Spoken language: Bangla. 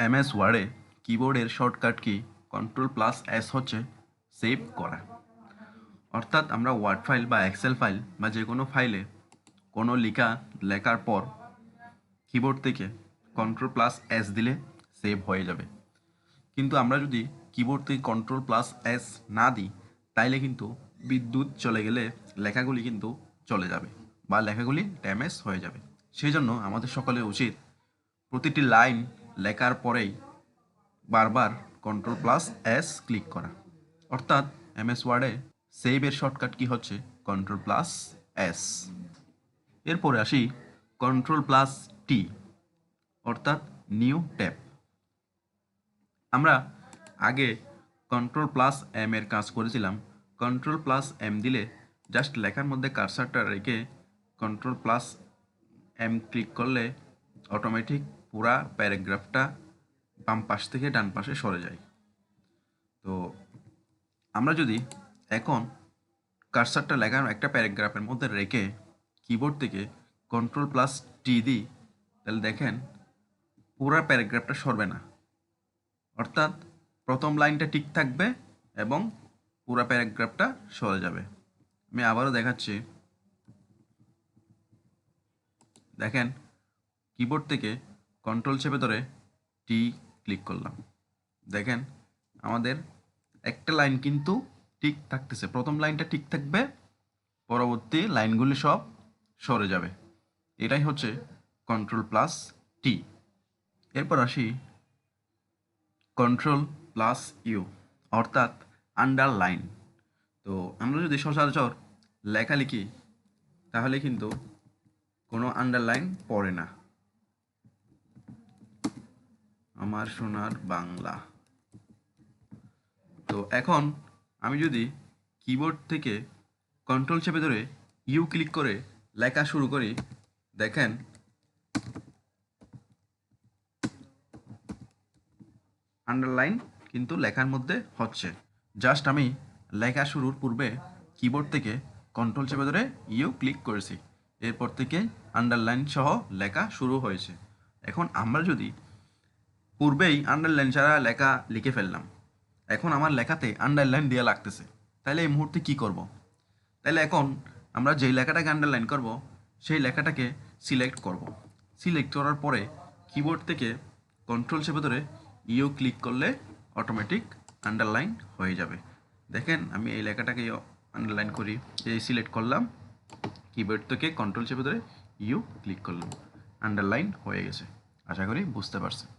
এমএস ওয়ার্ডে কিবোর্ডের শর্টকাট কি ctrl+s হচ্ছে সেভ করা। অর্থাৎ আমরা ওয়ার্ড ফাইল বা এক্সেল ফাইল বা যে কোনো ফাইলে কোনো লেখার পর কিবোর্ড থেকে ctrl+s দিলে সেভ হয়ে যাবে। কিন্তু আমরা যদি কিবোর্ড থেকে ctrl+s না দিই তাইলে কিন্তু বিদ্যুৎ চলে গেলে লেখাগুলি কিন্তু চলে যাবে বা লেখাগুলি ড্যামেজ হয়ে যাবে। সেই জন্য আমাদের সকলের উচিত প্রতিটি লাইন লেখার পরেই বারবার ctrl+s ক্লিক করা। অর্থাৎ এমএস ওয়ার্ডে সেভের শর্টকাট কি হচ্ছে ctrl+s। এরপরে আসি ctrl+t অর্থাৎ নিউ ট্যাব। আমরা আগে ctrl+m এর কাজ করেছিলাম। ctrl+m দিলে জাস্ট লেখার মধ্যে কার্সারটা রেখে ctrl+m ক্লিক করলে অটোমেটিক পুরা প্যারাগ্রাফটা বাম পাশ থেকে ডান পাশে সরে যায়। তো আমরা যদি এখন কার্সারটা লেখার একটা প্যারাগ্রাফের মধ্যে রেখে কিবোর্ড থেকে ctrl+t দিই তাহলে দেখেন পুরা প্যারাগ্রাফটা সরবে না। অর্থাৎ প্রথম লাইনটা ঠিক থাকবে এবং পুরা প্যারাগ্রাফটা সরে যাবে। আমি আবারও দেখাচ্ছি। দেখেন কিবোর্ড থেকে কন্ট্রোল চেপে ধরে টি ক্লিক করলাম। দেখেন আমাদের একটা লাইন কিন্তু ঠিক থাকতেছে, প্রথম লাইনটা ঠিক থাকবে, পরবর্তী লাইনগুলি সব সরে যাবে। এটাই হচ্ছে ctrl+t। এরপর আসি ctrl+u অর্থাৎ আন্ডারলাইন। তো আমরা যদি সচরাচর লেখা লিখি তাহলে কিন্তু কোনো আন্ডারলাইন পড়ে না। আমার সোনার বাংলা। তো এখন আমি যদি কিবোর্ড থেকে কন্ট্রোল চেপে ধরে ইউ ক্লিক করে লেখা শুরু করি, দেখেন আন্ডারলাইন কিন্তু লেখার মধ্যে হচ্ছে। জাস্ট আমি লেখা শুরুর পূর্বে কিবোর্ড থেকে কন্ট্রোল চেপে ধরে ইউ ক্লিক করেছি, এরপর থেকে আন্ডারলাইন সহ লেখা শুরু হয়েছে। এখন আমরা যদি পূর্বেই আন্ডারলাইন ছাড়া লেখা লিখে ফেললাম, এখন আমার লেখাতে আন্ডারলাইন দেওয়া লাগতেছে, তাহলে এই মুহূর্তে কি করব? তাহলে এখন আমরা যেই লেখাটাকে আন্ডারলাইন করব সেই লেখাটাকে সিলেক্ট করব। সিলেক্ট করার পরে কিবোর্ড থেকে কন্ট্রোল চেপে ধরে ইউ ক্লিক করলে অটোমেটিক আন্ডারলাইন হয়ে যাবে। দেখেন আমি এই লেখাটাকে আন্ডারলাইন করি, এই সিলেক্ট করলাম, কিবোর্ড থেকে কন্ট্রোল চেপে ধরে ইউ ক্লিক করলাম, আন্ডারলাইন হয়ে গেছে। আশা করি বুঝতে পারছেন।